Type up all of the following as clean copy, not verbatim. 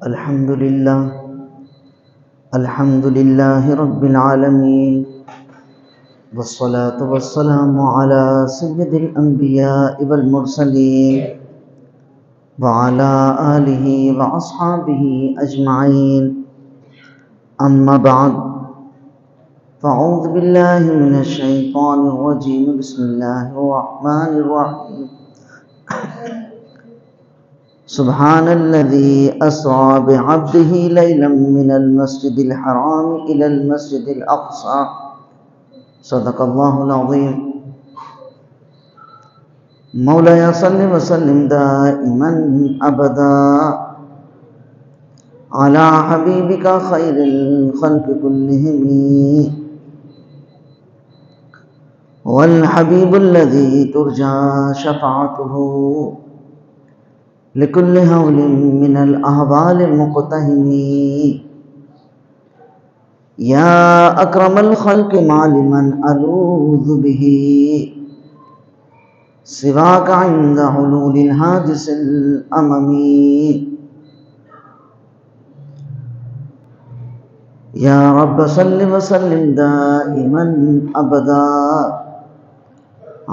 الحمد لله رب العالمين، والصلاة والسلام على سيد الأنبياء والمرسلين وعلى آله وأصحابه أجمعين. أما بعد، فأعوذ بالله من الشيطان الرجيم. بسم الله الرحمن الرحيم. سبحان الذي أسرى بعبده ليلا من المسجد الحرام إلى المسجد الأقصى. صدق الله العظيم. مولاي صل وسلم دائما أبدا على حبيبك خير الخلق كلهم، والحبيب الذي ترجى شفاعته لكل هول من الأهوال مقتهم. يا أكرم الخلق ما لمن ألوذ به سواك عند حلول الحادث الأمم. يا رب صل وسلم دائما أبدا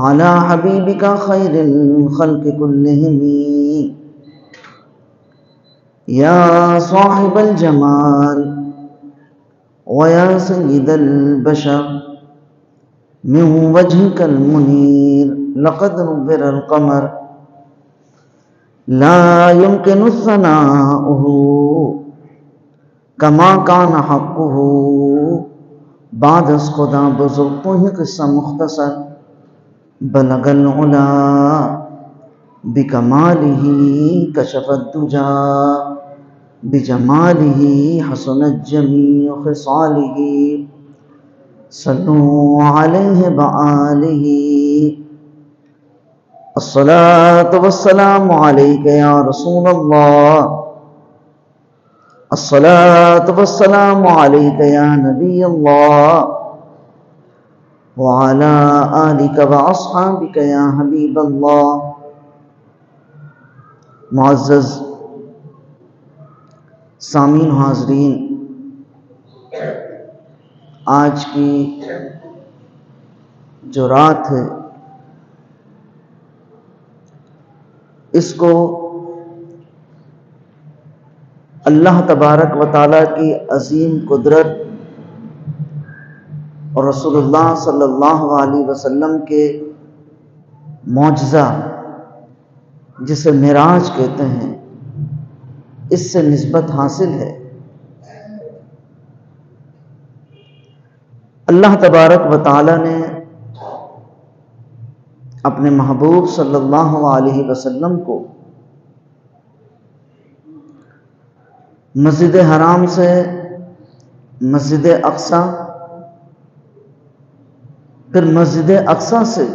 على حبيبك خير الخلق كلهم. يا صاحب الجمال ويا سيد البشر، من وجهك المنير لقد نبر القمر، لا يمكن ثناؤه كما كان حقه. بعد از خدا بزرگ تو ہی قصہ مختصر، بلغ العلا بکمالہ کشف الدجا بجمالہ حسنت جمیع خصالہ. صلوا علیہ وآلہ. الصلاة والسلام علیک یا رسول اللہ، الصلاة والسلام علیک یا نبی اللہ، وعلى آلك وأصحابك يا حبيب الله. معزز سامعین حاضرین، آج کی جو رات ہے اس کو اللہ تبارک و تعالیٰ کی عظیم قدرت اور رسول اللہ صلی اللہ علیہ وسلم کے معجزہ جسے معراج کہتے ہیں، اس سے نسبت حاصل ہے. اللہ تبارک و تعالیٰ نے اپنے محبوب صلی اللہ علیہ وسلم کو مسجد حرام سے مسجد اقصی، پھر مسجد اقصی سے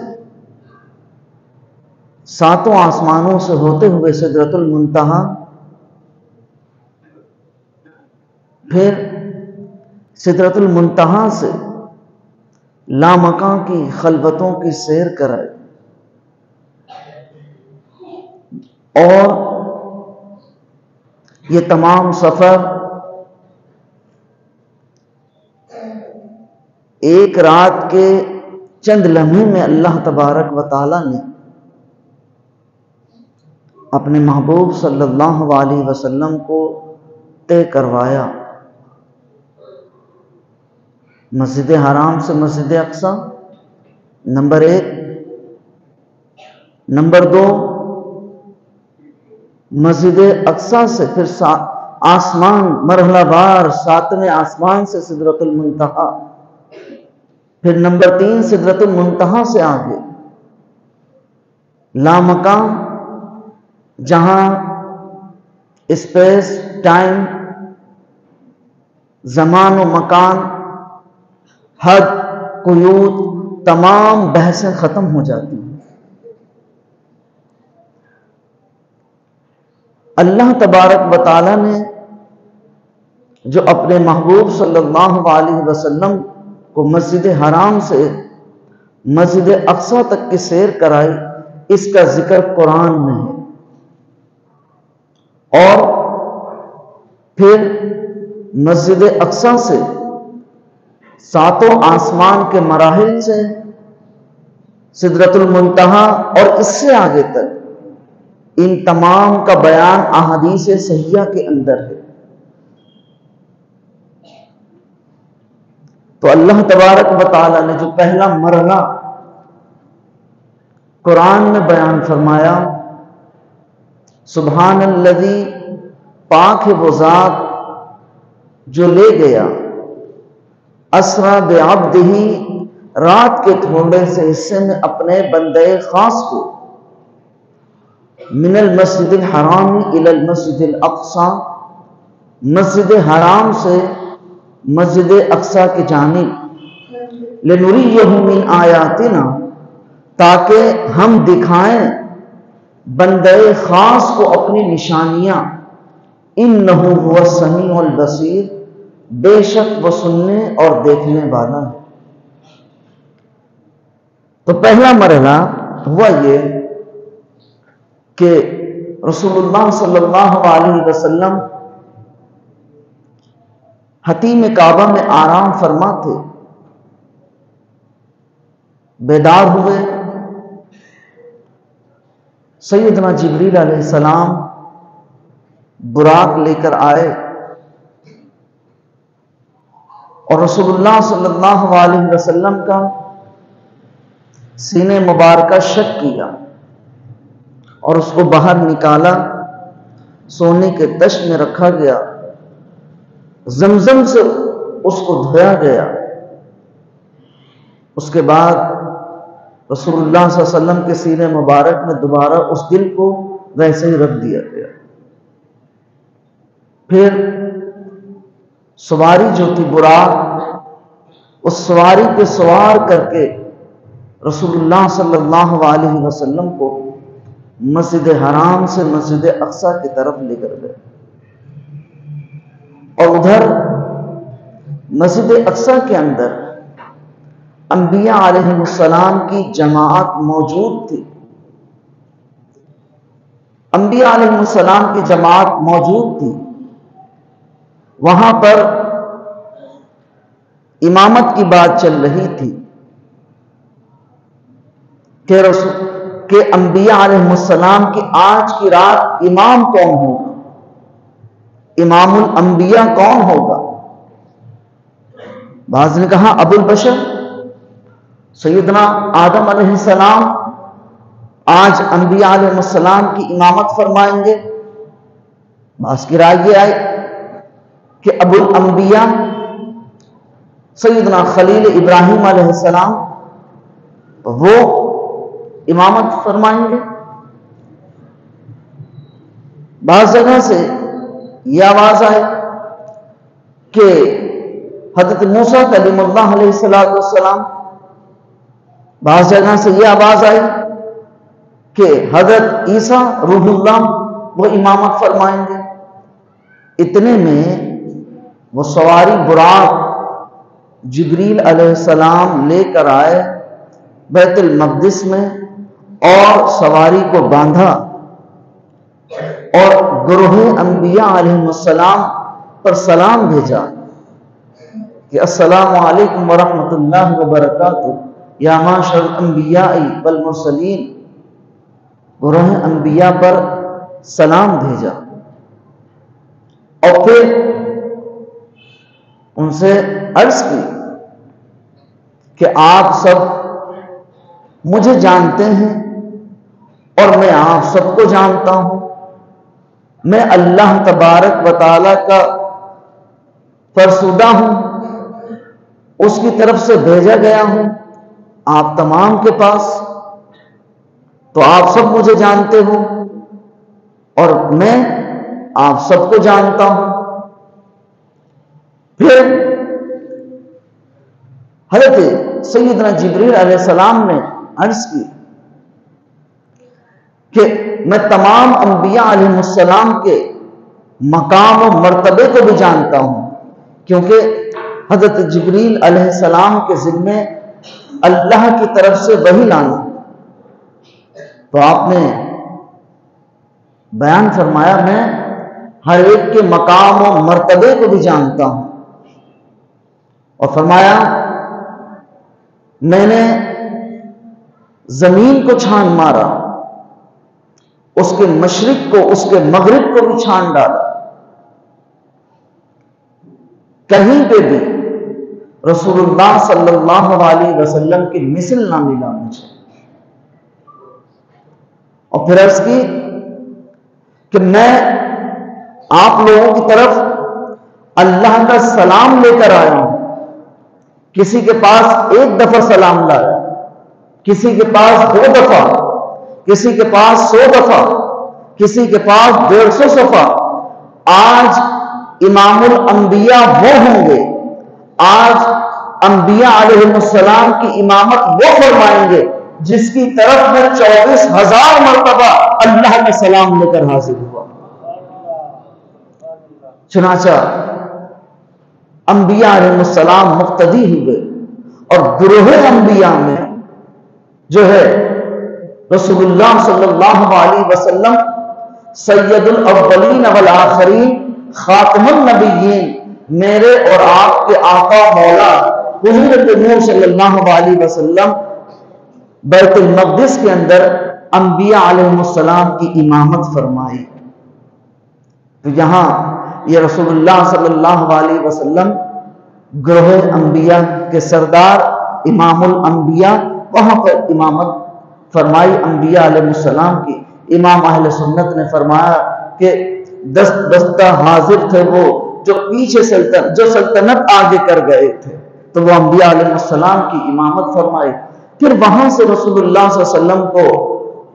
ساتوں آسمانوں سے ہوتے ہوئے سدرۃ المنتہا، پھر سدرۃ المنتہا سے لامکاں کی خلوتوں کی سیر کرائے، اور یہ تمام سفر ایک رات کے چند لمحے میں اللہ تبارک و تعالیٰ نے اپنے محبوب صلی اللہ علیہ وسلم کو طے کروایا. مسجد حرام سے مسجد اقصی نمبر 1. نمبر 2، مسجد اقصی سے پھر آسمان مرحلہ وار 7ویں آسمان سے سدرۃ المنتہا، پھر نمبر 3 سدرۃ المنتہا سے آگے لامکان، جہاں اسپیس، ٹائم، زمان و مکان، حد، قیود، تمام بحثیں ختم ہو جاتی ہیں. اللہ تبارک و تعالیٰ نے جو اپنے محبوب صلی اللہ علیہ وسلم کو مسجد حرام سے مسجد اقصی تک کی سیر کرائی، اس کا ذکر قرآن میں ہے. اور پھر مسجد اقصی سے ساتوں آسمان کے مراحل سے سدرۃ المنتہا اور اس سے آگے تک ان تمام کا بیان احادیث صحیحہ کے اندر ہے۔ تو اللہ تبارک و تعالی نے جو پہلا مرحلہ قرآن میں بیان فرمایا، سبحان الذی، پاک ہے وہ ذات جو لے گیا اسرا بعبدہ، رات کے تھوڑے سے حصے میں اپنے بندے خاص کو، من المسجد الحرام الی المسجد الاقصی، مسجد حرام سے مسجد اقصی کی جانب، لنریہ من آیاتنا، تاکہ ہم دکھائیں بندے خاص کو اپنی نشانیاں، انہ هو السمیع البصیر، بے شک وہ سننے اور دیکھنے والا ہے۔ تو پہلا مرحلہ ہوا یہ کہ رسول اللہ صلی اللہ علیہ وسلم حتیم کعبہ میں آرام فرما تھے، بیدار ہوئے، سیدنا جبریل علیہ السلام براق لے کر آئے اور رسول اللہ صلی اللہ علیہ وسلم کا سینے مبارکہ شق کیا اور اس کو باہر نکالا، سونے کے تش میں رکھا گیا، زمزم سے اس کو دھویا گیا، اس کے بعد رسول اللہ صلی اللہ علیہ وسلم کے سینے مبارک میں دوبارہ اس دل کو ویسے ہی رکھ دیا گیا۔ پھر سواری جو تھی براق، اس سواری پہ سوار کر کے رسول اللہ صلی اللہ علیہ وسلم کو مسجد حرام سے مسجد اقصی کی طرف لے کر گئے، اور ادھر مسجد اقصی کے اندر انبیاء علیہ السلام کی جماعت موجود تھی، انبیاء علیہ السلام کی جماعت موجود تھی، وہاں پر امامت کی بات چل رہی تھی کہ انبیاء علیہ السلام کی آج کی رات امام کون ہوگا، امام الانبیاء کون ہوگا؟ بعض نے کہا ابو البشر سیدنا آدم علیہ السلام آج انبیاء علیہ السلام کی امامت فرمائیں گے۔ بعض کی رائے یہ آئی کہ ابو الانبیاء سیدنا خلیل ابراہیم علیہ السلام وہ امامت فرمائیں گے۔ بعض جگہ سے یہ آواز آئی کہ حضرت موسیٰ کلیم اللہ علیہ السلام، بعض جگہ سے یہ آواز آئی کہ حضرت عیسیٰ روح اللہ وہ امامت فرمائیں گے۔ اتنے میں وہ سواری براق جبریل علیہ السلام لے کر آئے بیت المقدس میں، اور سواری کو باندھا اور گروہ انبیاء علیہ السلام پر سلام بھیجا کہ السلام علیکم ورحمۃ اللہ وبرکاتہ یا معاشر الانبیاء والمرسلین، گروہ انبیاء پر سلام بھیجا، اور پھر ان سے عرض کی کہ آپ سب مجھے جانتے ہیں اور میں آپ سب کو جانتا ہوں، میں اللہ تبارک و تعالی کا فرسودہ ہوں، اس کی طرف سے بھیجا گیا ہوں آپ تمام کے پاس، تو آپ سب مجھے جانتے ہو اور میں آپ سب کو جانتا ہوں۔ پھر حضرت سیدنا جبریل علیہ السلام نے عرض کی کہ میں تمام انبیاء علیہ السلام کے مقام و مرتبے کو بھی جانتا ہوں، کیونکہ حضرت جبریل علیہ السلام کے ذمے اللہ کی طرف سے وحی لانا۔ تو آپ نے بیان فرمایا میں ہر ایک کے مقام و مرتبے کو بھی جانتا ہوں۔ اور فرمایا میں نے زمین کو چھان مارا، اس کے مشرق کو اس کے مغرب کو بھی چھان ڈالا، کہیں پہ بھی رسول اللہ صلی اللہ علیہ وسلم کی مثل نہ ملا مجھے۔ اور پھر عرض کی کہ میں آپ لوگوں کی طرف اللہ کا سلام لے کر آیا ہوں، کسی کے پاس ایک دفعہ سلام لایا، کسی کے پاس 2 دفعہ، کسی کے پاس 100 دفعہ، کسی کے پاس 150 صفحہ۔ آج امام الانبیاء وہ ہوں گے، آج انبیاء علیہ السلام کی امامت وہ فرمائیں گے جس کی طرف میں 24,000 مرتبہ اللہ کا سلام لے کر حاضر ہوا۔ چنانچہ انبیاء علیہ السلام مقتدی ہوئے، اور گروہ انبیاء میں جو ہے رسول اللہ صلی اللہ علیہ وسلم سید الاولین والآخرین خاتم النبیین، میرے اور آپ کے آقا مولا حضور نور صلی اللہ علیہ وسلم بیت المقدس کے اندر انبیاء علیہ السلام کی امامت فرمائی۔ تو یہاں یہ رسول اللہ صلی اللہ علیہ وسلم گروہ انبیاء کے سردار امام الانبیاء، وہاں پر امامت فرمائی انبیاء علیہ السلام کی۔ امام اہل سنت نے فرمایا کہ دست دستہ حاضر تھے وہ جو پیچھے سلطنت آگے کر گئے تھے، تو وہ انبیاء علیہ السلام کی امامت فرمائی۔ پھر وہاں سے رسول اللہ صلی اللہ علیہ وسلم کو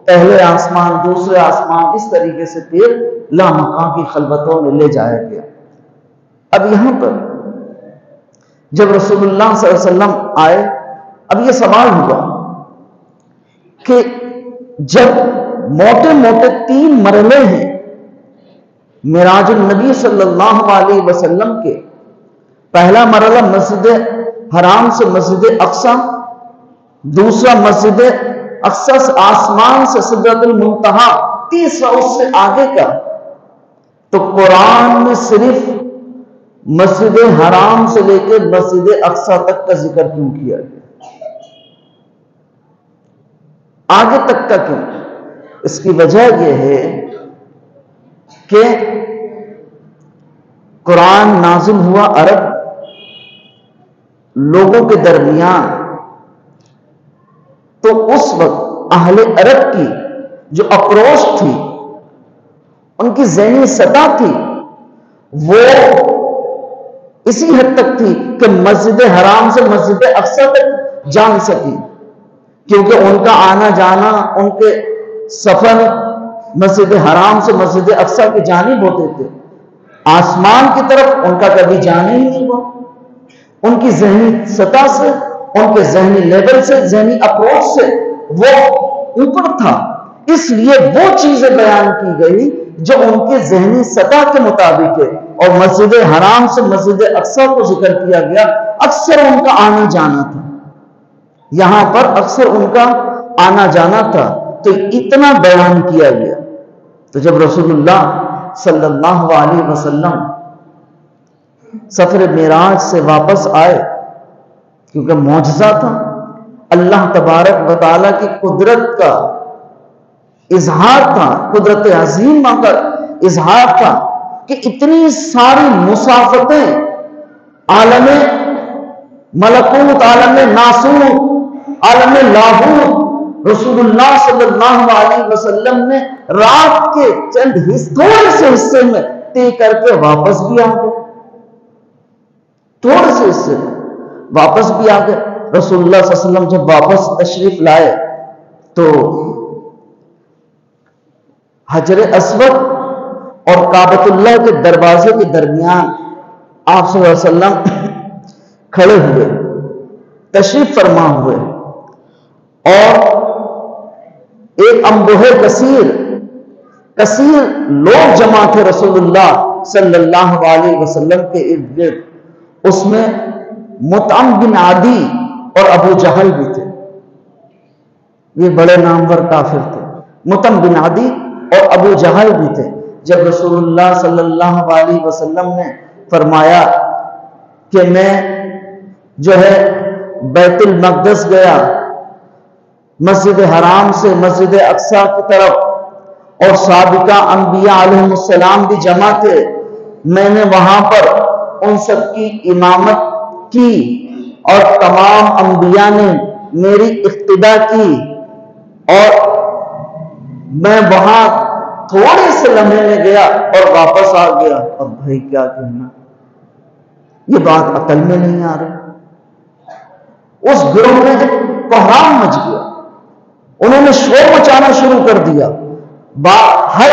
پہلے آسمان دوسرے آسمان اس طریقے سے پھر لامکان کی خلوتوں میں لے جایا گیا۔ اب یہاں پر جب رسول اللہ صلی اللہ علیہ وسلم آئے، اب یہ سوال ہوا کہ جب موٹے موٹے 3 مرحلے ہیں معراج النبی صلی اللہ علیہ وسلم کے، پہلا مرحلہ مسجد حرام سے مسجد اقصی، دوسرا مسجد اقصی سے آسمان سے سدرۃ المنتہا، تیسرا اس سے آگے کا، تو قرآن میں صرف مسجد حرام سے لے کے مسجد اقصی تک کا ذکر کیوں کیا گیا؟ آگے تک کا کیوں؟ اس کی وجہ یہ ہے کہ قرآن نازل ہوا عرب لوگوں کے درمیان، تو اس وقت اہل عرب کی جو اپروچ تھی، ان کی ذہنی سطح تھی، وہ اسی حد تک تھی کہ مسجد حرام سے مسجد اقصی تک جان سکی، کیونکہ ان کا آنا جانا، ان کے سفر مسجد حرام سے مسجد اقصی کی جانب ہوتے تھے، آسمان کی طرف ان کا کبھی جانا ہی نہیں ہوا۔ ان کی ذہنی سطح سے، ان کے ذہنی لیول سے، ذہنی اپروچ سے وہ اوپر تھا، اس لیے وہ چیزیں بیان کی گئی جو ان کے ذہنی سطح کے مطابق ہے، اور مسجد حرام سے مسجد اقصی کو ذکر کیا گیا۔ اکثر ان کا آنا جانا تھا، یہاں پر اکثر ان کا آنا جانا تھا، تو اتنا بیان کیا گیا۔ تو جب رسول اللہ صلی اللہ علیہ وسلم سفر معراج سے واپس آئے، کیونکہ معجزہ تھا، اللہ تبارک و تعالیٰ کی قدرت کا اظہار تھا، قدرت عظیمہ کا اظہار تھا کہ اتنی ساری مسافتیں، عالم ملکوت، عالم ناسوت، عالم لاہوت، رسول اللہ صلی اللہ علیہ وسلم نے رات کے چند تھوڑے سے حصے میں طے کر کے واپس بھی آ گئے، تھوڑے سے حصے میں واپس بھی آ گئے۔ رسول اللہ صلی اللہ علیہ وسلم جب واپس تشریف لائے تو حجر اسود اور کعبۃ اللہ کے دروازے کے درمیان آپ صلی اللہ علیہ وسلم کھڑے ہوئے، تشریف فرما ہوئے، اور ایک انبوہ کثیر لوگ جمع تھے رسول اللہ صلی اللہ علیہ وسلم کے ارد گرد۔ اس میں مطعم بن عدی اور ابو جہل بھی تھے، یہ بڑے نامور کافر تھے، مطعم بن عدی اور ابو جہل بھی تھے۔ جب رسول اللہ صلی اللہ علیہ وسلم نے فرمایا کہ میں جو ہے بیت المقدس گیا، مسجد حرام سے مسجد اقصی کی طرف، اور سابقہ انبیاء علیہ السلام بھی جمع تھے، میں نے وہاں پر ان سب کی امامت کی اور تمام انبیاء نے میری اقتدا کی، اور میں وہاں تھوڑے سے لمحے میں گیا اور واپس آ گیا۔ اب بھائی کیا کہنا، یہ بات عقل میں نہیں آ رہی۔ اس گروہ میں جب کوہرام مچ گیا، انہوں نے شور مچانا شروع کر دیا، ہر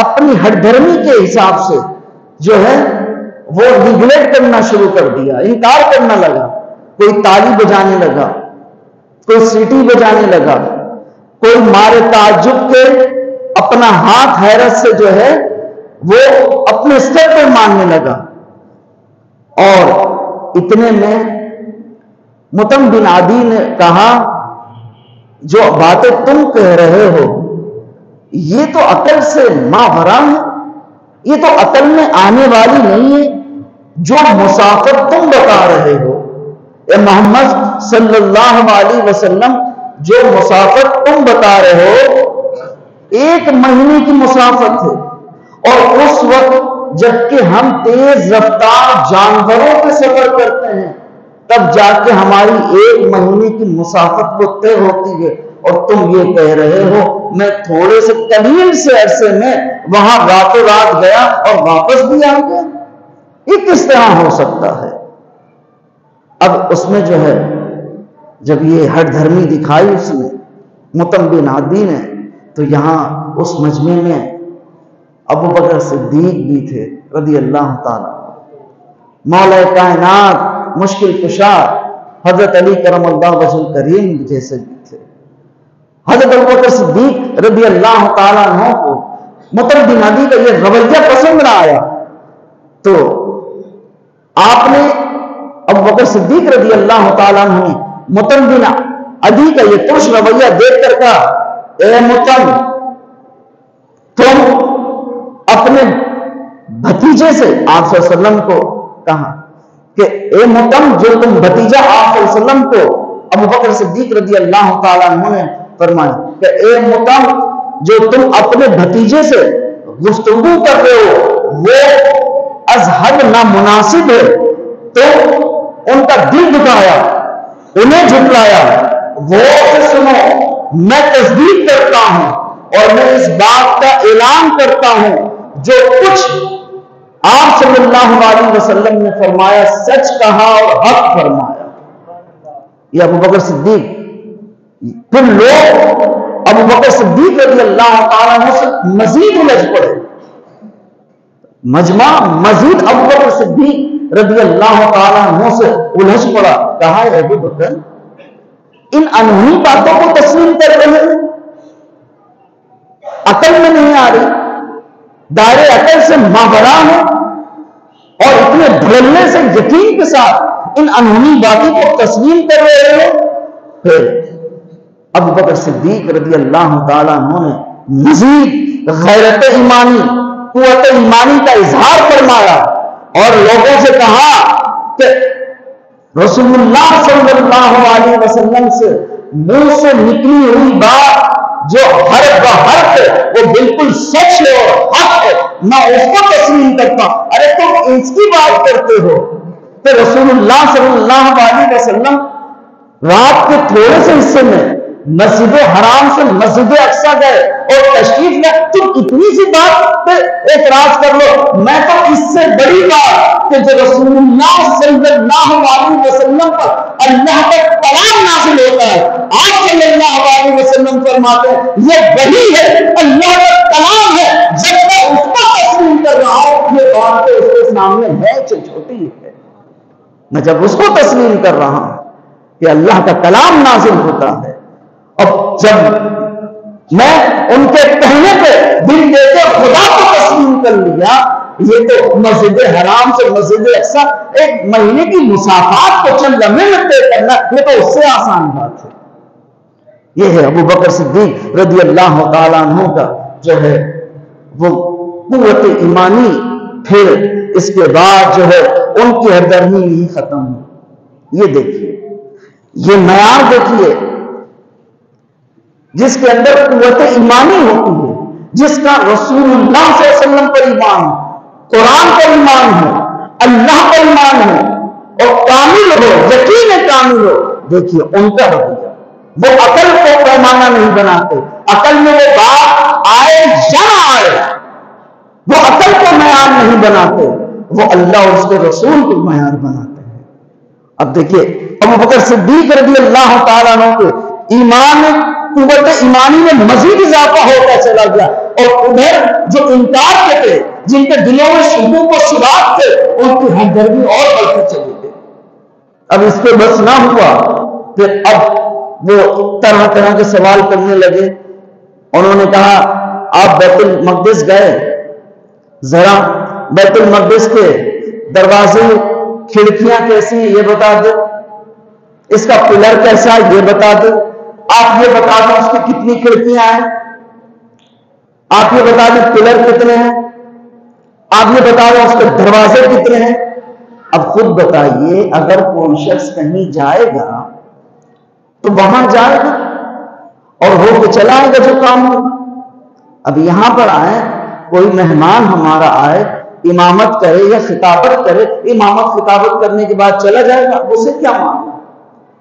اپنی ہر دھرمی کے حساب سے جو ہے وہ نیگلیکٹ کرنا شروع کر دیا، انکار کرنا لگا، کوئی تالی بجانے لگا، کوئی سیٹی بجانے لگا، کوئی مارے تعجب کے اپنا ہاتھ حیرت سے جو ہے وہ اپنے سر پہ ماننے لگا۔ اور اتنے میں مطعم بن عدی نے کہا، جو باتیں تم کہہ رہے ہو یہ تو عقل سے ماورا ہے، یہ تو عقل میں آنے والی نہیں ہے۔ جو مسافت تم بتا رہے ہو اے محمد صلی اللہ علیہ وسلم، جو مسافت تم بتا رہے ہو 1 مہینے کی مسافت ہے، اور اس وقت جبکہ ہم تیز رفتار جانوروں پہ سفر کرتے ہیں تب جا کے ہماری 1 مہینے کی مسافت کو طے ہوتی ہے، اور تم یہ کہہ رہے ہو میں تھوڑے سے قلیل سے عرصے میں وہاں راتوں رات گیا اور واپس بھی آ گیا، یہ کس طرح ہو سکتا ہے؟ اب اس میں جو ہے جب یہ ہر دھرمی دکھائی اس نے مطعم بن عدی نے، تو یہاں اس مجمع میں ابو بکر صدیق بھی تھے رضی اللہ تعالیٰ، مولا کائنات مشکل کشا حضرت علی کرم اللہ وجہ کریم جیسے بھی تھے۔ حضرت ابو بکر صدیق رضی اللہ تعالیٰ عنہ کو مطعم بن عدی کا یہ رویہ پسند نہ آیا، تو آپ نے ابو بکر صدیق رضی اللہ تعالیٰ عنہ نے مطعم بن عدی کا یہ ترش رویہ دیکھ کر کہا، اے مطعم، تم اپنے بھتیجے سے، آپ صلی اللہ علیہ وسلم کو کہا کہ اے مطعم، جو تم بھتیجا آپ صلی اللہ علیہ وسلم کو ابو بکر صدیق رضی اللہ تعالیٰ عنہ نے فرمایا کہ اے مطعم، جو تم اپنے بھتیجے سے گفتگو کر رہے ہو وہ از حد نامناسب ہے، تو ان کا دل دکھایا، انہیں جھٹلایا، غور سے سنو، میں تصدیق کرتا ہوں اور میں اس بات کا اعلان کرتا ہوں جو کچھ آپ صلی اللہ علیہ وسلم نے فرمایا سچ کہا اور حق فرمایا۔ یہ ابو بکر صدیق، پھر لوگ ابو بکر صدیق رضی اللہ تعالیٰ عنہ سے مزید الجھ پڑے، مجمع مزید ابو بکر صدیق رضی اللہ تعالیٰ عنہ سے الجھ پڑا، کہا ہے ابو بکر ان انہونی باتوں کو تسلیم کر رہے ہیں، عقل میں نہیں آ رہی، دائرے عقل سے ماورا ہے، اور اتنے دھڑلے سے یقین کے ساتھ ان انہونی باتوں کو تسلیم کر رہے ہیں۔ پھر ابو بکر صدیق رضی اللہ تعالیٰ عنہ نے مزید غیرت ایمانی، قوت ایمانی کا اظہار فرمایا اور لوگوں سے کہا کہ رسول اللہ صلی اللہ علیہ وسلم سے منہ سے نکلی ہوئی بات جو ہر بہر ہے وہ بالکل سچ ہے اور حق ہے، میں اس کو تسلیم کرتا ہوں۔ ارے تم اس کی بات کرتے ہو کہ رسول اللہ صلی اللہ علیہ وسلم رات کے تھوڑے سے حصے میں مسجد حرام سے مسجد اقصی گئے اور تشریف لے، تم اتنی سی بات پہ اعتراض کر لو، میں تو اس سے بڑی بات کہ جو رسول اللہ صلی اللہ علیہ وسلم پر اللہ کا کلام نازل ہوتا ہے، آپ صلی اللہ علیہ وسلم فرماتے ہیں یہ وہی ہے، اللہ کا کلام ہے، جب میں اس کو تسلیم کر رہا ہوں یہ بات تو اس کے سامنے ہے چھوٹی ہے، میں جب اس کو تسلیم کر رہا ہوں کہ اللہ کا کلام نازل ہوتا ہے، اور جب میں ان کے کہنے پہ دل دے کے خدا کو تسلیم کر لیا، یہ تو مسجد حرام سے مسجد اقصی 1 مہینے کی مسافات کو چند لمحے میں طے کرنا، یہ تو اس سے آسان بات ہے۔ یہ ہے ابو بکر صدیق رضی اللہ تعالیٰ عنہ کا جو ہے وہ قوت ایمانی پھر اس کے بعد جو ہے ان کی ہردرمی ہی ختم ہو۔ یہ دیکھیے، یہ معیار دیکھیے جس کے اندر قوت ایمانی ہوتی ہے، جس کا رسول اللہ صلی اللہ علیہ وسلم پر ایمان ہو، قرآن پر ایمان ہو، اللہ پر ایمان ہو اور کامل ہو، یقین کامل ہو۔ دیکھیے ان کا رویہ، وہ عقل کو پیمانہ نہیں بناتے، عقل میں وہ بات آئے یا نہ آئے، وہ عقل کو معیار نہیں بناتے، وہ اللہ اور اس کے رسول کو معیار بناتے ہیں۔ اب دیکھیے ابو بکر صدیق رضی اللہ تعالیٰ عنہ کے ایمان، قوت ایمانی میں مزید اضافہ ہوتا چلا گیا، اور ادھر جو انکار کے تھے، جن کے دلوں میں شکوک و شبہات تھے، ان کی ہمدردی اور بڑھتی چلی گئی۔ اب اس پہ بس نہ ہوا، پھر اب وہ طرح طرح کے سوال کرنے لگے۔ انہوں نے کہا آپ بیت المقدس گئے، ذرا بیت المقدس کے دروازے کھڑکیاں کیسی ہیں یہ بتا دے، اس کا پلر کیسا ہے یہ بتا دے، آپ یہ بتا دیں اس کی کتنی کھڑکیاں ہیں، آپ یہ بتا دیں پلر کتنے ہیں، آپ یہ بتا دیں اس کے دروازے کتنے ہیں۔ اب خود بتائیے اگر کوئی شخص کہیں جائے گا تو وہاں جائے گا اور ہو کے چلا آئے گا جو کام ہوگا۔ اب یہاں پر آئے، کوئی مہمان ہمارا آئے، امامت کرے یا خطابت کرے، امامت خطابت کرنے کے بعد چلا جائے گا، اسے کیا معلوم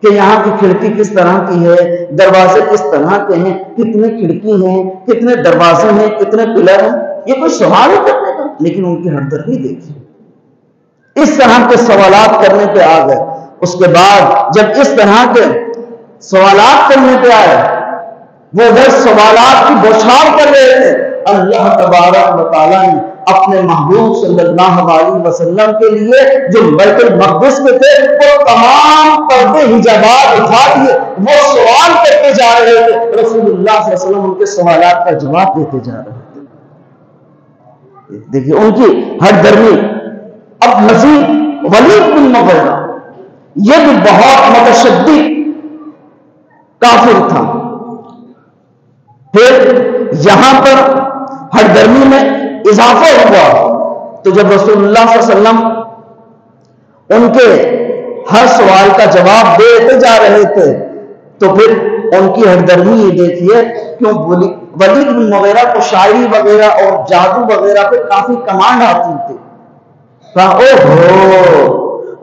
کہ یہاں کی کھڑکی کس طرح کی ہے، دروازے کس طرح کے ہیں، کتنے کھڑکی ہیں، کتنے دروازے ہیں، کتنے پلر ہیں، یہ کوئی سوال ہی کرنے کا۔ لیکن ان کی ہمدردی دیکھیے، اس طرح کے سوالات کرنے پہ آ گئے۔ اس کے بعد جب اس طرح کے سوالات کرنے پہ آئے، وہ بس سوالات کی بوچھار کر رہے تھے، اللہ تبارک و تعالیٰ نے اپنے محبوب صلی اللہ علیہ وسلم کے لیے جو بیت المقدس میں تھے وہ تمام پردے حجابات اٹھا دیے، وہ سوال کرتے جا رہے تھے، رسول اللہ صلی اللہ علیہ وسلم ان کے سوالات کا جواب دیتے جا رہے تھے۔ دیکھیے ان کی ہر درمی۔ اب مزید ولید بن مغیرہ یہ بھی بہت متشدد کافر تھا۔ پھر یہاں پر ہر درمی میں اضافہ ہوا، تو جب رسول اللہ صلی اللہ علیہ وسلم ان کے ہر سوال کا جواب دیتے جا رہے تھے تو پھر ان کی ہر درمی یہ دیکھیے، کیوں ولید بن مغیرہ کو شاعری وغیرہ اور جادو وغیرہ پہ کافی کمانڈ آتی تھی۔ کہا اوہو،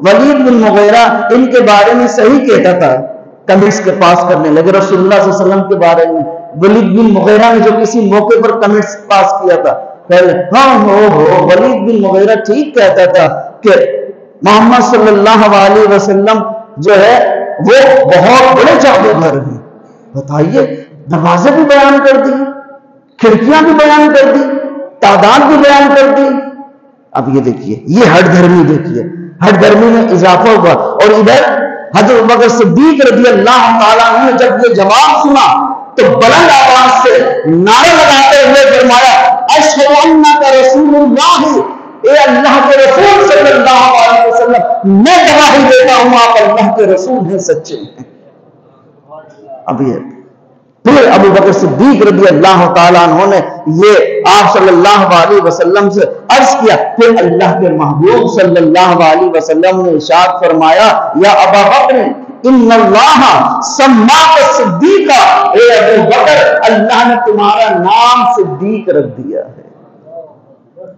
ولید بن مغیرہ ان کے بارے میں صحیح کہتا تھا، کمنٹس کے پاس کرنے لگے رسول اللہ صلی اللہ علیہ وسلم کے بارے میں۔ ولید بن مغیرہ نے جو کسی موقع پر کمنٹس پاس کیا تھا، پہلے ہاں ولید بن مغیرہ ٹھیک کہتا تھا کہ محمد صلی اللہ علیہ وسلم جو ہے وہ بہت بڑے جادوگر ہیں۔ بتائیے، دروازے بھی بیان کر دی، کھڑکیاں بھی بیان کر دی، تعداد بھی بیان کر دی۔ اب یہ دیکھیے، یہ ہٹ دھرمی دیکھیے، ہٹ دھرمی میں اضافہ ہوا۔ اور ادھر حضرت بکر صدیق رضی اللہ تعالیٰ عنہ نے جب یہ جواب سنا تو بلند آواز سے نعرہ لگاتے ہوئے فرمایا، اشہد انک رسول اللہ، اے اللہ کے رسول صلی اللہ علیہ وسلم، میں گواہی دیتا ہوں آپ اللہ کے رسول ہیں، سچے ہیں۔ اب یہ پھر ابو بکر صدیق رضی اللہ تعالیٰ عنہ نے یہ آپ صلی اللہ علیہ وسلم سے عرض کیا، پھر اللہ کے محبوب صلی اللہ علیہ وسلم نے ارشاد فرمایا، یا ابا بکر ان اللہ سماک صدیق، اے ابو بکر اللہ نے تمہارا نام صدیق رکھ دیا ہے،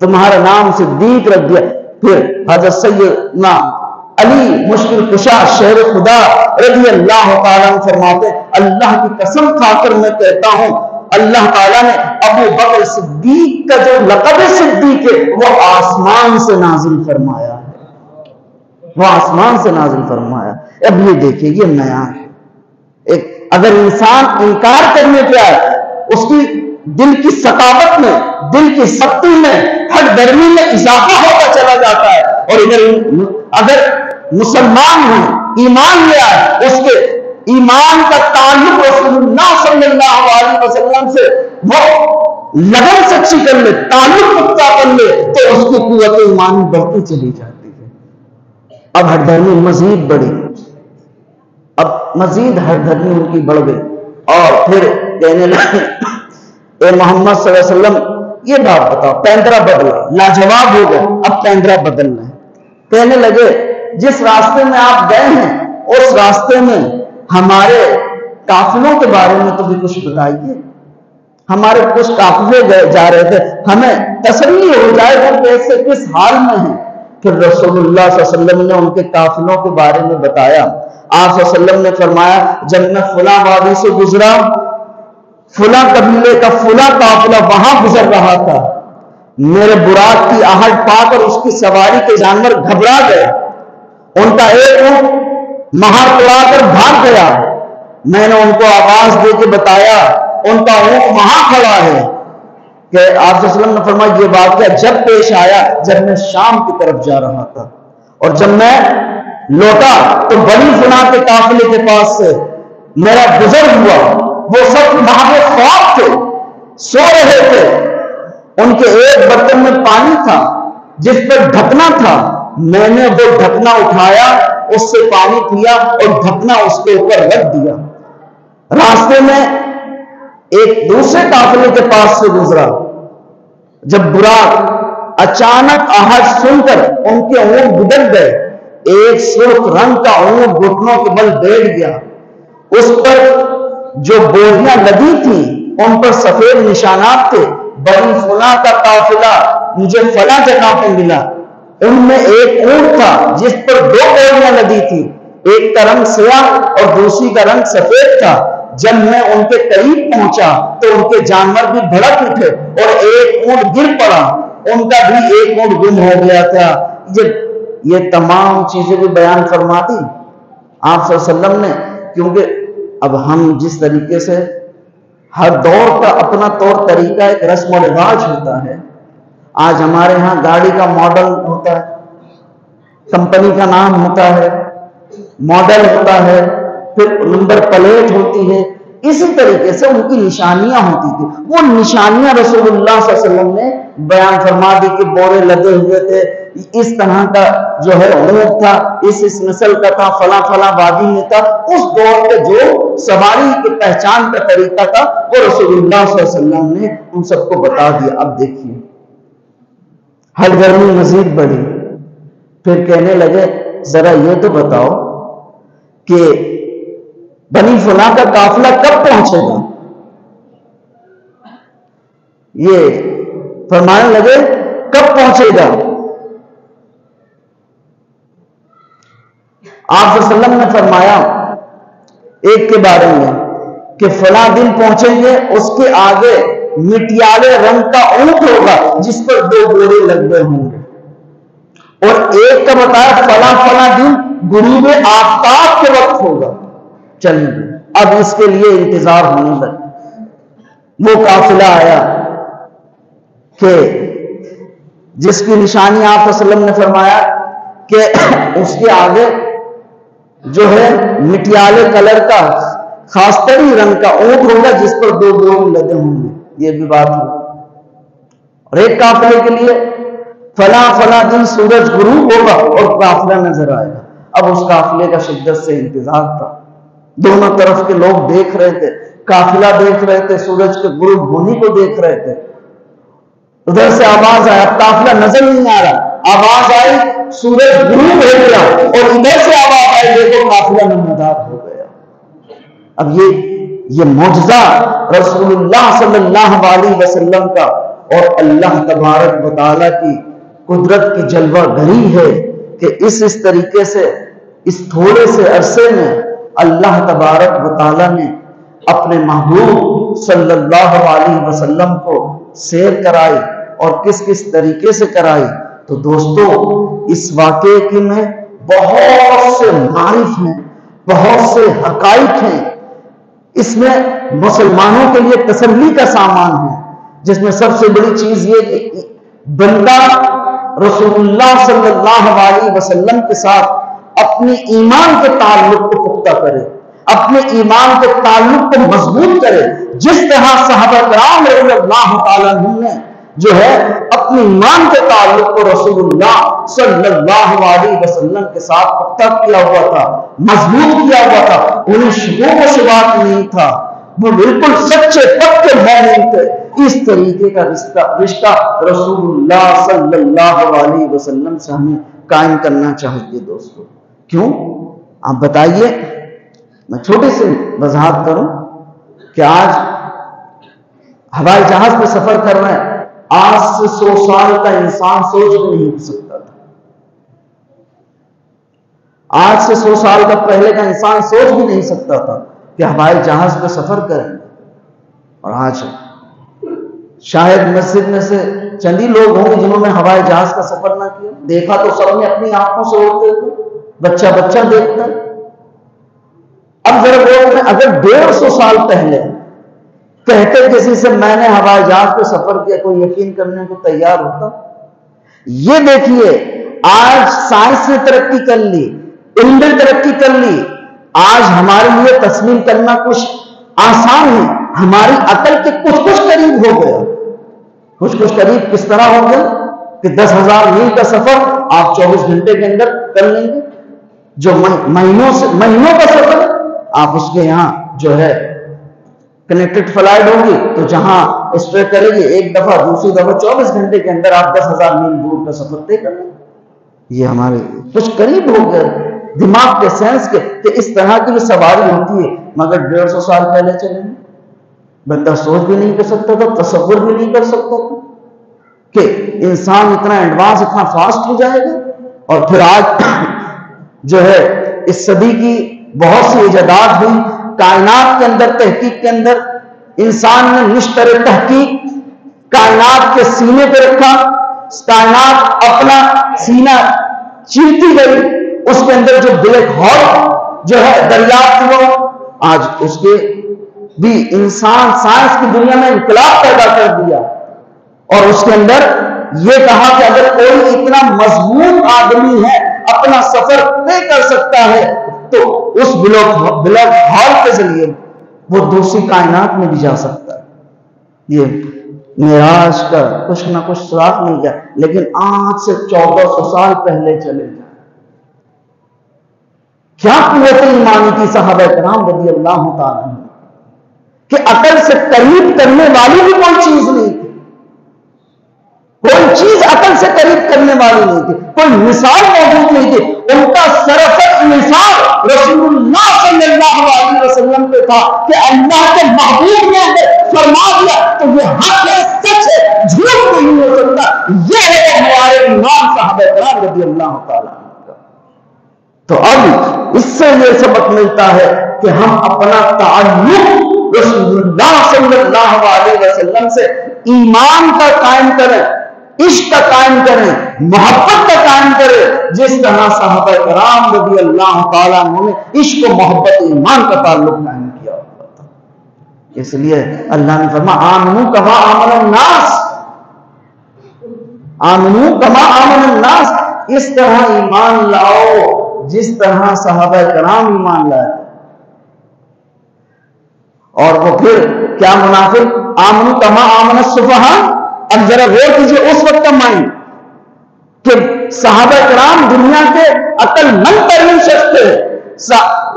تمہارا نام صدیق رکھ دیا۔ پھر حضرت سیدنا علی مشکل کشا شہر خدا رضی اللہ تعالیٰ عنہ فرماتے، اللہ کی قسم کھا کر میں کہتا ہوں، اللہ تعالیٰ نے ابو بکر صدیق کا جو لقب صدیق ہے وہ آسمان سے نازل فرمایا ہے، وہ آسمان سے نازل فرمایا۔ اب یہ دیکھیں، یہ معیار ہے۔ اگر انسان انکار کرنے پہ آئے، اس کی دل کی ثقافت میں، دل کی سختی میں، ہر درمی میں اضافہ ہوتا چلا جاتا ہے۔ اور اگر مسلمان ہیں، ایمان لے آئے، اس کے ایمان کا تعلق رسول اللہ صلی اللہ علیہ وسلم سے وہ لگن سچی کر لے، تعلق پختہ کر لے، تو اس کی قوت ایمانی بڑھتی چلی جاتی ہے۔ اب ہر دھرمی مزید بڑھی، اب مزید ہر دھرمی ان کی بڑھ گئی، اور پھر کہنے لگے، اے محمد صلی اللہ علیہ وسلم، یہ بات بتاؤ، پیندرا بدلا، لاجواب ہو گئے، اب پیندرا بدلنا ہے۔ کہنے لگے جس راستے میں آپ گئے ہیں اس راستے میں ہمارے قافلوں کے بارے میں تو بھی کچھ بتائیے، ہمارے کچھ قافلے جا رہے تھے، ہمیں تسلی ہو جائے وہ کیسے کس حال میں ہیں۔ پھر رسول اللہ صلی اللہ علیہ وسلم نے ان کے قافلوں کے بارے میں بتایا۔ آپ صلی اللہ علیہ وسلم نے فرمایا جب میں فلاں وادی سے گزرا، فلاں قبیلے کا فلاں قافلہ وہاں گزر رہا تھا، میرے براق کی آہٹ پا کر اس کی سواری کے جانور گھبرا گئے، ان کا ایک اونٹ مہار توڑا کر بھاگ گیا، میں نے ان کو آواز دے کے بتایا ان کا اونٹ وہاں کھڑا ہے کہ آپ صلی اللہ علیہ وسلم نے فرمایا یہ واقعہ جب پیش آیا جب میں شام کی طرف جا رہا تھا، اور جب میں لوٹا تو بنی فلاں کے قافلے کے پاس سے میرا گزر ہوا، وہ سب وہاں خواب تھے، سو رہے تھے، ان کے ایک برتن میں پانی تھا جس پر ڈھکنا تھا، میں نے وہ ڈھکنا اٹھایا، اس سے پانی پیا اور ڈھکنا اس کے اوپر رکھ دیا۔ راستے میں ایک دوسرے قافلے کے پاس سے گزرا، جب براق اچانک آہٹ سن کر ان کے اونٹ گزر گئے، ایک سرخ رنگ کا اونٹ گھٹنوں کے بل بیٹھ گیا، اس پر جو بوریاں لگی تھی ان پر سفید نشانات تھے، بنی فلاں کا قافلہ مجھے فلاں جگہ پہ ملا، ان میں ایک اونٹ تھا جس پر دو بوریاں لگی تھی، ایک کا رنگ سیاہ اور دوسری کا رنگ سفید تھا، جب میں ان کے قریب پہنچا تو ان کے جانور بھی بھڑک اٹھے اور ایک اونٹ گر پڑا، ان کا بھی ایک اونٹ گم ہو گیا تھا۔ یہ تمام چیزیں بھی بیان فرما دی آپ صلی اللہ علیہ وسلم نے، کیونکہ اب ہم جس طریقے سے ہر دور کا اپنا طور طریقہ ایک رسم و رواج ہوتا ہے، آج ہمارے ہاں گاڑی کا ماڈل ہوتا ہے، کمپنی کا نام ہوتا ہے، ماڈل ہوتا ہے، پھر نمبر پلیٹ ہوتی ہے، اسی طریقے سے ان کی نشانیاں ہوتی تھی، وہ نشانیاں رسول اللہ صلی اللہ علیہ وسلم نے بیان فرما دی کہ بورے لدے ہوئے تھے، اس طرح کا جو ہے اونٹ تھا، اس نسل کا تھا، فلاں فلاں وادی میں تھا، اس دور کے جو سواری کی پہچان کا طریقہ تھا وہ رسول اللہ صلی اللہ علیہ وسلم نے ان سب کو بتا دیا۔ اب دیکھیے ہر گرمی مزید بڑھی، پھر کہنے لگے ذرا یہ تو بتاؤ کہ بنی فلاں کا قافلہ کب پہنچے گا؟ یہ فرمانے لگے کب پہنچے گا؟ آپ صلی اللہ علیہ وسلم نے فرمایا ایک کے بارے میں کہ فلاں دن پہنچیں گے، اس کے آگے مٹیالے رنگ کا اونٹ ہوگا جس پر دو بورے لگ گئے ہوں گے، اور ایک کا بتایا فلاں فلاں دن غروب آفتاب کے وقت ہوگا۔ چلیے اب اس کے لیے انتظار ہونے لگا، وہ قافلہ آیا کہ جس کی نشانی آپ صلی اللہ علیہ وسلم نے فرمایا کہ اس کے آگے جو ہے مٹیالے کلر کا خاصتری رنگ کا اونٹ ہوگا جس پر دو بورے لگے ہوں گے، یہ بھی بات ہوگی۔ اور ایک قافلے کے لیے فلاں فلاں دن سورج غروب ہوگا اور قافلہ نظر آئے گا۔ اب اس قافلے کا شدت سے انتظار تھا، دونوں طرف کے لوگ دیکھ رہے تھے، قافلہ دیکھ رہے تھے، سورج کے غروب ہونے کو دیکھ رہے تھے۔ ادھر سے آواز آئی، اب قافلہ نظر نہیں آ رہا، آواز آئی سورج غروب ہو گیا، اور ادھر سے آواز آئی دیکھو قافلہ نمودار ہو گیا۔ اب یہ معجزہ رسول اللہ صلی اللہ علیہ وسلم کا اور اللہ تبارک و تعالیٰ کی قدرت کی جلوہ گری ہے کہ اس طریقے سے اس تھوڑے سے عرصے میں اللہ تبارک و تعالیٰ نے اپنے محبوب صلی اللہ علیہ وسلم کو سیر کرائی، اور کس طریقے سے کرائی۔ تو دوستو اس واقعے کی میں بہت سے معارف ہیں، بہت سے حقائق ہیں، اس میں مسلمانوں کے لیے تسلی کا سامان ہے، جس میں سب سے بڑی چیز یہ کہ بندہ رسول اللہ صلی اللہ علیہ وسلم کے ساتھ اپنے ایمان کے تعلق کو پختہ کرے، اپنے ایمان کے تعلق کو مضبوط کرے، جس طرح صحابہ کرام رضی اللہ تعالیٰ عنہم نے جو ہے اپنے ایمان کے تعلق کو رسول اللہ صلی اللہ علیہ وسلم کے ساتھ پختہ کیا ہوا تھا، مضبوط کیا ہوا تھا، انہیں شکوک و شبہات نہیں تھا، وہ بالکل سچے پکے مومن تھے. اس طریقے کا رشتہ رسول اللہ صلی اللہ علیہ وسلم سے ہمیں قائم کرنا چاہیے دوستو. کیوں؟ آپ بتائیے. میں چھوٹی سی وضاحت کروں کہ آج ہوائی جہاز پہ سفر کر رہے ہیں. آج سے 100 سال کا انسان سوچ بھی نہیں سکتا تھا. آج سے 100 سال کا پہلے کا انسان سوچ بھی نہیں سکتا تھا کہ ہوائی جہاز پہ سفر کریں. اور آج شاید مسجد میں سے چند ہی لوگ ہوں گے جنہوں نے ہوائی جہاز کا سفر نہ کیا. دیکھا تو سب نے اپنی آنکھوں سے اڑتے تھے. بچہ بچہ دیکھتا ہے. اب ذرا لوگ اگر 150 سال پہلے کہتے کسی سے میں نے ہوائی جہاز پہ سفر کیا, کوئی یقین کرنے کو تیار ہوتا؟ یہ دیکھیے آج سائنس نے ترقی کر لی, علم نے ترقی کر لی. آج ہمارے لیے تسلیم کرنا کچھ آسان ہے. ہماری عقل کے کچھ قریب ہو گیا. کچھ قریب کس طرح ہو گیا کہ 10,000 میل کا سفر آپ 24 گھنٹے کے اندر کر لیں گے. جو مہینوں کا سفر آپ اس کے یہاں جو ہے کنیکٹڈ فلائٹ ہوگی تو جہاں اسٹے کرے گی ایک دفعہ, دوسری دفعہ 24 گھنٹے کے اندر آپ 10,000 میل دور کا سفر طے کر لیں. یہ ہمارے کچھ قریب ہو گئے دماغ کے سینس کے کہ اس طرح کی سواری ہوتی ہے. مگر 150 سال پہلے چلیں گے بندہ سوچ بھی نہیں کر سکتا تھا, تصور بھی نہیں کر سکتا تھا کہ انسان اتنا ایڈوانس اتنا فاسٹ ہو جائے گا. اور پھر آج جو ہے اس صدی کی بہت سی ایجادات ہوئی کائنات کے اندر, تحقیق کے اندر. انسان نے مشتر تحقیق کائنات کے سینے پہ رکھا. کائنات اپنا سینہ چیرتی گئی, اس کے اندر جو بلیک ہول جو ہے دریافت ہوا. آج اس کے بھی انسان سائنس کی دنیا میں انقلاب پیدا کر دیا. اور اس کے اندر یہ کہا کہ اگر کوئی اتنا مضمون آدمی ہے اپنا سفر طے کر سکتا ہے تو اس بلیک ہال کے ذریعے وہ دوسری کائنات میں بھی جا سکتا ہے. یہ معراج کا کچھ نہ کچھ سراغ نہیں گیا, لیکن آج سے 1400 سال پہلے چلے جائیں. کیا قوت ایمانی کی صحابہ کرام رضی اللہ تعالیٰ کہ عقل سے قریب کرنے والی بھی کوئی چیز نہیں تھی. کوئی چیز عقل سے قریب کرنے والی نہیں تھی, کوئی مثال موجود نہیں تھی. ان کا سرفت مثال رسول اللہ صلی اللہ علیہ وسلم پہ تھا کہ اللہ کے محبوب نے فرما دیا تو یہ حق ہے, سچ ہے, جھوٹ نہیں ہو سکتا. یہ ہے ہمارے امام صحابہ کرام رضی اللہ تعالیٰ. تو اب اس سے یہ سبق ملتا ہے کہ ہم اپنا تعلق رسول اللہ صلی اللہ علیہ وسلم سے ایمان کا قائم کریں, عشق کا قائم کریں, محبت کا قائم کریں, جس طرح صحابہ کرام رضی اللہ تعالیٰ عنہ نے عشق و محبت ایمان کا تعلق قائم کیا ہوا تھا. اس لیے اللہ نے فرمایا آمنو کما آمن الناس, آمنو کما آمن الناس, اس طرح ایمان لاؤ جس طرح صحابہ کرام ایمان لائے. اور وہ پھر کیا منافق آمنو کما آمن السفہاء. اب ذرا غور کیجیے اس وقت کا مائنڈ کہ صحابہ کرام دنیا کے عقل مند ترین شخص تھے,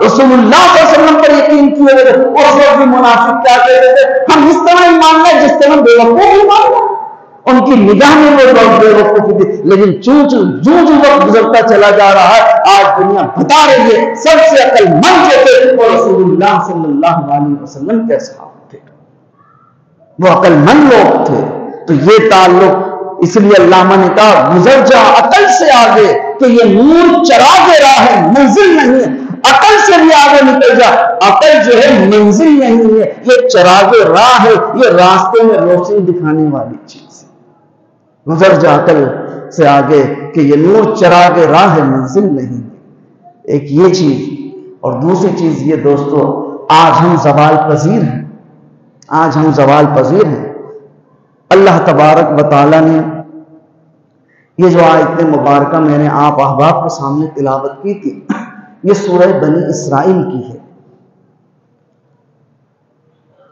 رسول اللہ صلی اللہ علیہ وسلم پر یقین کیے ہوئے. اس وقت بھی منافق کیا کہتے تھے ہم اس طرح ایمان لائے جس طرح بے وقوف ایمان لائے. ان کی نگاہ میں وہ لوگ بے وقوفی تھی. لیکن جو وقت گزرتا چلا جا رہا ہے آج دنیا بتا رہی ہے سب سے عقل مند جو تھے وہ رسول اللہ صلی اللہ علیہ وسلم کے صحابہ تھے, وہ عقل مند لوگ تھے. تو یہ تعلق اس لیے علامہ نے کہا گزر جا عقل سے آگے کہ یہ نور چراغ راہ ہے منزل نہیں ہے. عقل سے بھی آگے نکل جا, عقل جو ہے منزل نہیں ہے, یہ چراغ راہ ہے, یہ راستے میں روشنی دکھانے والی چیز ہے. گزر جا عقل سے آگے کہ یہ نور چراغ راہ ہے منزل نہیں. ایک یہ چیز. اور دوسری چیز یہ دوستو, آج ہم زوال پذیر ہیں, آج ہم زوال پذیر ہیں. اللہ تبارک و تعالیٰ نے یہ جو آیت مبارکہ میں نے آپ احباب کے سامنے تلاوت کی تھی, یہ سورہ بنی اسرائیل کی ہے.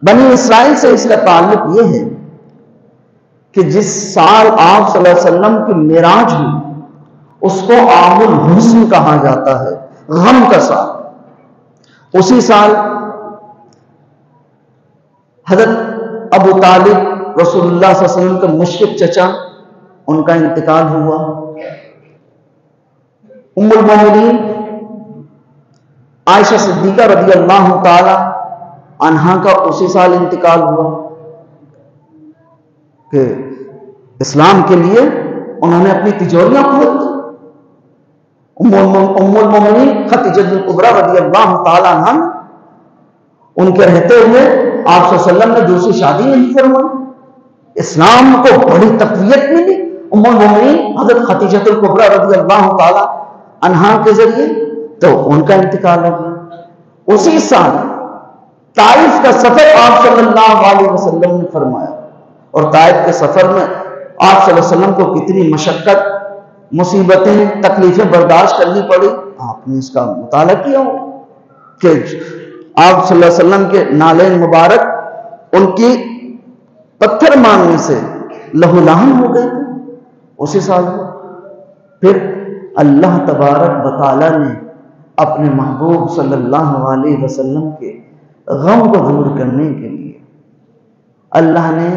بنی اسرائیل سے اس کا تعلق یہ ہے کہ جس سال آپ صلی اللہ علیہ وسلم کی معراج ہوئی اس کو عام الحزن کہا جاتا ہے, غم کا سال. اسی سال حضرت ابو طالب رسول اللہ صلی اللہ علیہ وسلم کے مشرک چچا، ان کا انتقال ہوا۔ ام المومنین عائشہ صدیقہ رضی اللہ تعالی عنہا کا اسی سال انتقال ہوا کہ اسلام کے لیے انہوں نے اپنی تجوریاں کھول دی۔ ام المومنین خدیجہ الکبریٰ رضی اللہ تعالی عنہا، ان کے رہتے ہوئے آپ صلی اللہ علیہ وسلم نے دوسری شادی نہیں فرمائی، اسلام کو بڑی تقویت ملی۔ ام المومنین حضرت خدیجہ الکبریٰ رضی اللہ تعالی عنہا کے ذریعے، تو ان کا انتقال ہو گیا۔ اسی سال طائف کا سفر آپ صلی اللہ علیہ وسلم نے فرمایا، اور طائف کے سفر میں آپ صلی اللہ علیہ وسلم کو کتنی مشقت، مصیبتیں، تکلیفیں برداشت کرنی پڑی، آپ نے اس کا مطالعہ کیا ہو کہ آپ صلی اللہ علیہ وسلم کے نالین مبارک ان کی پتھر مارنے سے لہو لہن ہو گئے تھے اسی سال میں۔ پھر اللہ تبارک و تعالیٰ نے اپنے محبوب صلی اللہ علیہ وسلم کے غم کو دور کرنے کے لیے اللہ نے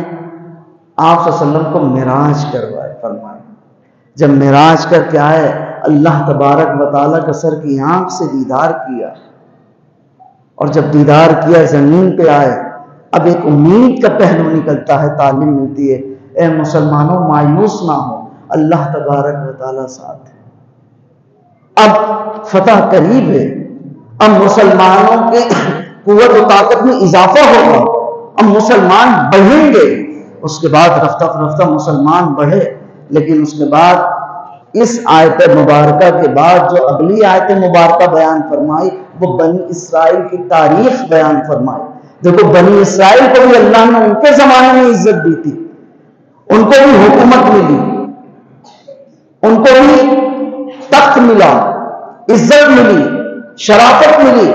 آپ صلی اللہ علیہ وسلم کو معراج کروائے، فرمائے۔ جب معراج کر کے آئے، اللہ تبارک و تعالیٰ کا سر کی آنکھ سے دیدار کیا، اور جب دیدار کیا زمین پہ آئے، اب ایک امید کا پہلو نکلتا ہے، تعلیم ملتی ہے، اے مسلمانوں مایوس نہ ہو، اللہ تبارک و تعالیٰ ساتھ ہے، اب فتح قریب ہے، اب مسلمانوں کی قوت و طاقت میں اضافہ ہوگا، اب مسلمان بڑھیں گے۔ اس کے بعد رفتہ رفتہ مسلمان بڑھے، لیکن اس کے بعد اس آیت مبارکہ کے بعد جو اگلی آیت مبارکہ بیان فرمائی، وہ بنی اسرائیل کی تاریخ بیان فرمائی۔ دیکھو بنی اسرائیل کو بھی اللہ نے ان کے زمانے میں عزت دی تھی، ان کو بھی حکومت ملی، ان کو بھی تخت ملا، عزت ملی، شرافت ملی،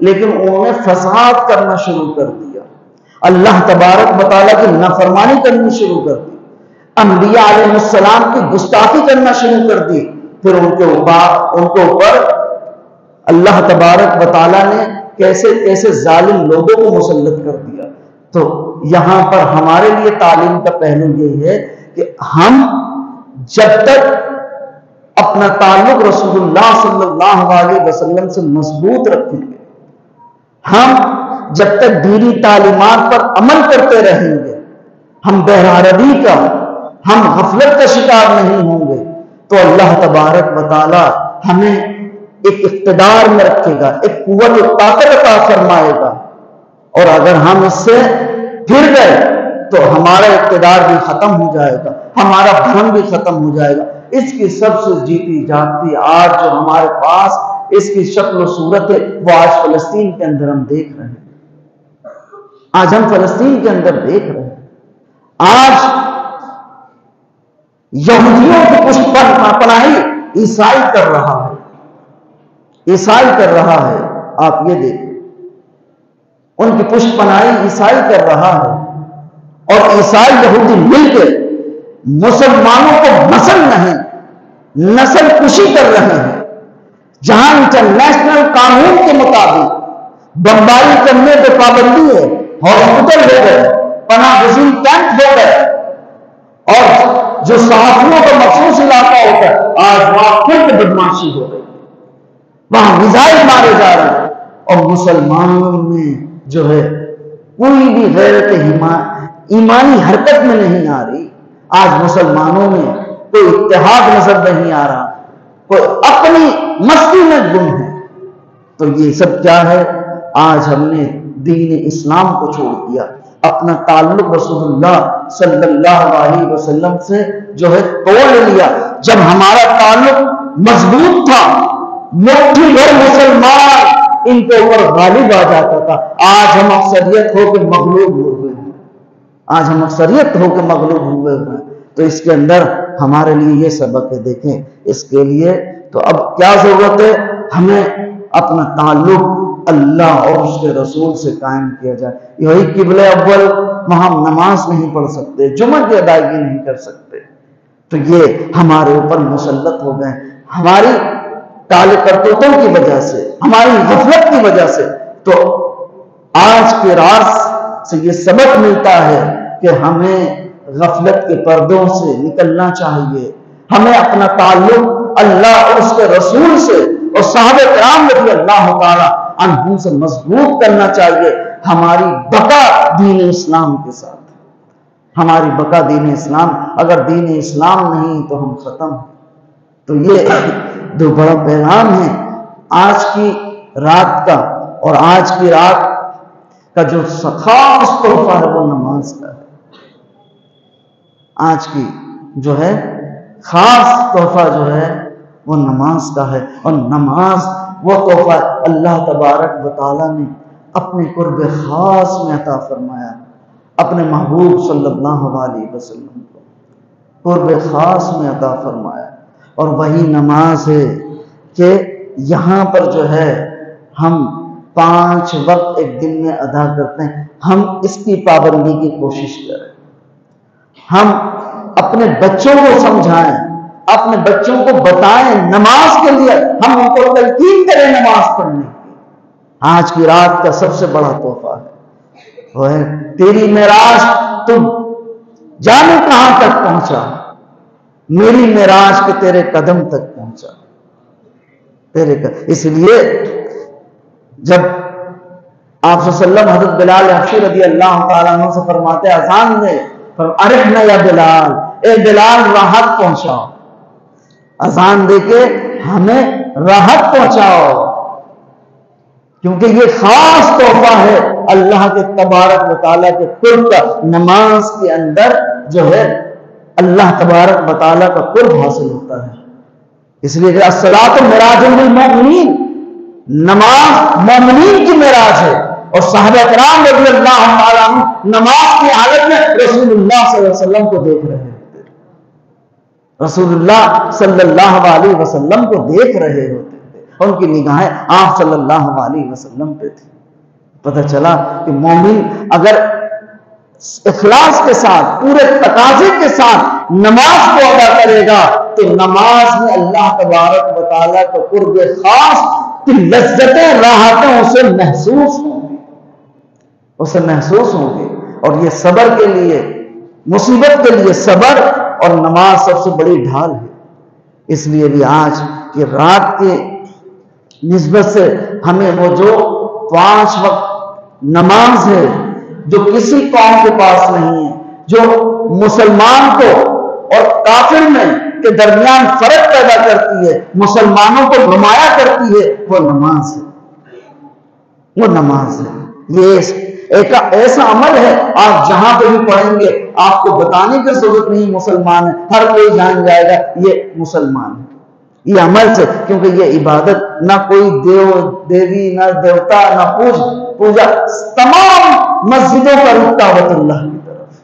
لیکن انہوں نے فساد کرنا شروع کر دیا، اللہ تبارک و تعالیٰ کی نافرمانی کرنی شروع کر دی، انبیاء علیہ السلام کی گستاخی کرنا شروع کر دی۔ پھر ان کے اوپر اللہ تبارک و تعالیٰ نے کیسے کیسے ظالم لوگوں کو مسلط کر دیا۔ تو یہاں پر ہمارے لیے تعلیم کا پہلو یہ ہے کہ ہم جب تک اپنا تعلق رسول اللہ صلی اللہ علیہ وسلم سے مضبوط رکھیں گے، ہم جب تک دینی تعلیمات پر عمل کرتے رہیں گے، ہم بہرحربی کا، ہم غفلت کا شکار نہیں ہوں گے، تو اللہ تبارک و تعالی ہمیں ایک اقتدار میں رکھے گا، ایک قوت و طاقت عطا فرمائے گا، اور اگر ہم اس سے پھر گئے تو ہمارا اقتدار بھی ختم ہو جائے گا، ہمارا دھن بھی ختم ہو جائے گا۔ اس کی سب سے جیتی جاگتی آج جو ہمارے پاس اس کی شکل و صورت ہے، وہ آج فلسطین کے اندر ہم دیکھ رہے ہیں، آج ہم فلسطین کے اندر دیکھ رہے ہیں، آج یہودیوں کی پشت پر پناہی عیسائی کر رہا ہے، عیسائی کر رہا ہے، آپ یہ دیکھیں، ان کی پشت پناہی عیسائی کر رہا ہے، اور عیسائی یہودی مل کے مسلمانوں کو نسل کشی کر رہے ہیں، جہاں انٹرنیشنل قانون کے مطابق بمباری کرنے پہ پابندی ہے، ہاسپٹل ہو گئے، پناہ گزین کیمپ ہو گئے، اور جو صحافیوں کا مخصوص علاقہ ہوتا ہے، آج وہاں پھر بدماشی ہو گئی، وہاں میزائل مارے جا رہے ہیں، اور مسلمانوں میں جو ہے کوئی بھی غیرت ایمانی حرکت میں نہیں آ رہی۔ آج مسلمانوں میں کوئی اتحاد نظر نہیں آ رہا، کوئی اپنی مستی میں گم ہے۔ تو یہ سب کیا ہے؟ آج ہم نے دین اسلام کو چھوڑ دیا، اپنا تعلق رسول اللہ صلی اللہ علیہ وسلم سے جو ہے توڑ لیا۔ جب ہمارا تعلق مضبوط تھا، مٹھی بھر مسلمان ان کے اوپر غالب آ جاتا تھا، آج ہم اکثریت ہو کے مغلوب ہوئے ہیں، آج ہم اکثریت ہو کے مغلوب ہوئے ہیں۔ تو اس کے اندر ہمارے لیے یہ سبق ہے، دیکھیں اس کے لیے تو اب کیا ضرورت ہے؟ ہمیں اپنا تعلق اللہ اور اس کے رسول سے قائم کیا جائے۔ یہی قبلہ اول، وہاں نماز نہیں پڑھ سکتے، جمعہ کی ادائیگی نہیں کر سکتے، تو یہ ہمارے اوپر مسلط ہو گئے، ہماری کالے کرتوتوں کی وجہ سے، ہماری غفلت کی وجہ سے۔ تو آج کے راز سے یہ سبق ملتا ہے کہ ہمیں غفلت کے پردوں سے نکلنا چاہیے، ہمیں اپنا تعلق اللہ اور اس کے رسول سے اور صحابہ کرام رضی اللہ تعالی عنہم سے مضبوط کرنا چاہیے۔ ہماری بقا دین اسلام کے ساتھ، ہماری بقا دین اسلام، اگر دین اسلام نہیں تو ہم ختم ہیں۔ تو یہ دو بڑا پیغام ہے آج کی رات کا، اور آج کی رات کا جو خاص تحفہ ہے وہ نماز کا ہے۔ آج کی جو ہے خاص تحفہ جو ہے وہ نماز کا ہے، اور نماز وہ تحفہ اللہ تبارک و تعالیٰ نے اپنے قرب خاص میں عطا فرمایا، اپنے محبوب صلی اللہ علیہ وسلم کو قرب خاص میں عطا فرمایا، اور وہی نماز ہے کہ یہاں پر جو ہے ہم 5 وقت ایک دن میں ادا کرتے ہیں۔ ہم اس کی پابندی کی کوشش کریں، ہم اپنے بچوں کو سمجھائیں، اپنے بچوں کو بتائیں نماز کے لیے، ہم ان کو تلقین کریں نماز پڑھنے کی۔ آج کی رات کا سب سے بڑا تحفہ ہے وہ ہے تیری معراج، تم جانے کہاں تک پہنچا، میری معراج کے تیرے قدم تک پہنچا، تیرے قدم۔ اس لیے جب آپ صلی اللہ علیہ وسلم حضرت بلال حبشی رضی اللہ تعالیٰ عنہ سے فرماتے اذان دے، ارحنا یا بلال، اے بلال راحت پہنچاؤ، اذان دے کے ہمیں راحت پہنچاؤ، کیونکہ یہ خاص تحفہ ہے اللہ کے تبارک و تعالیٰ کے قرب کا۔ نماز کے اندر جو ہے اللہ تبارک و تعالیٰ کا قرب حاصل ہوتا ہے، اس لیے کہ الصلاۃ معراج للمؤمنین، نماز مومنین کی معراج ہے، اور صحابہ کرام رضی اللہ تعالیٰ عنہ نماز کی حالت میں رسول اللہ صلی اللہ علیہ وسلم کو دیکھ رہے ہوتے، رسول اللہ صلی اللہ علیہ وسلم کو دیکھ رہے ہوتے، ان کی نگاہیں آپ صلی اللہ علیہ وسلم پہ تھی۔ پتہ چلا کہ مومن اگر اخلاص کے ساتھ، پورے تقاضے کے ساتھ نماز کو ادا کرے گا تو نماز میں اللہ تبارک و تعالیٰ کا قرب خاص کی لذتیں، راحتیں اسے محسوس ہوں گی، اسے محسوس ہوں گی۔ اور یہ صبر کے لیے، مصیبت کے لیے صبر اور نماز سب سے بڑی ڈھال ہے۔ اس لیے بھی آج کی رات کے نسبت سے ہمیں وہ جو 5 وقت نماز ہے جو کسی قوم کے پاس نہیں ہے، جو مسلمان کو اور کافر میں کے درمیان فرق پیدا کرتی ہے، مسلمانوں کو نمایاں کرتی ہے، وہ نماز ہے، وہ نماز ہے۔ یہ ایک ایسا عمل ہے آپ جہاں پہ بھی پڑھیں گے آپ کو بتانے کی ضرورت نہیں مسلمان ہے، ہر کوئی جان جائے گا یہ مسلمان ہے، یہ عمل سے، کیونکہ یہ عبادت نہ کوئی دیوی نہ دیوتا نہ پوجا، تمام مسجدوں کا رخ کعبۃ اللہ کی طرف ہے،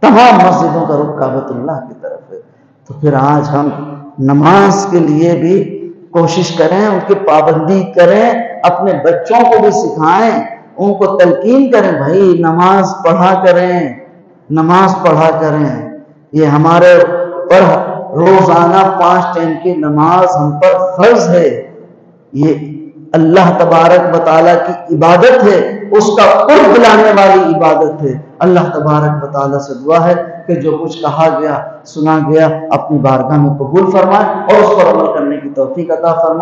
تمام مسجدوں کا رخ کعبۃ اللہ کی طرف ہے۔ تو پھر آج ہم نماز کے لیے بھی کوشش کریں، ان کی پابندی کریں، اپنے بچوں کو بھی سکھائیں، ان کو تلقین کریں، بھائی نماز پڑھا کریں، نماز پڑھا کریں۔ یہ ہمارے پر روزانہ 5 ٹائم کی نماز ہم پر فرض ہے، یہ اللہ تبارک و تعالیٰ کی عبادت ہے، اس کا قرب دلانے والی عبادت ہے۔ اللہ تبارک و تعالیٰ سے دعا ہے کہ جو کچھ کہا گیا، سنا گیا، اپنی بارگاہ میں قبول فرمائے اور اس پر عمل کرنے کی توفیق عطا فرمائے۔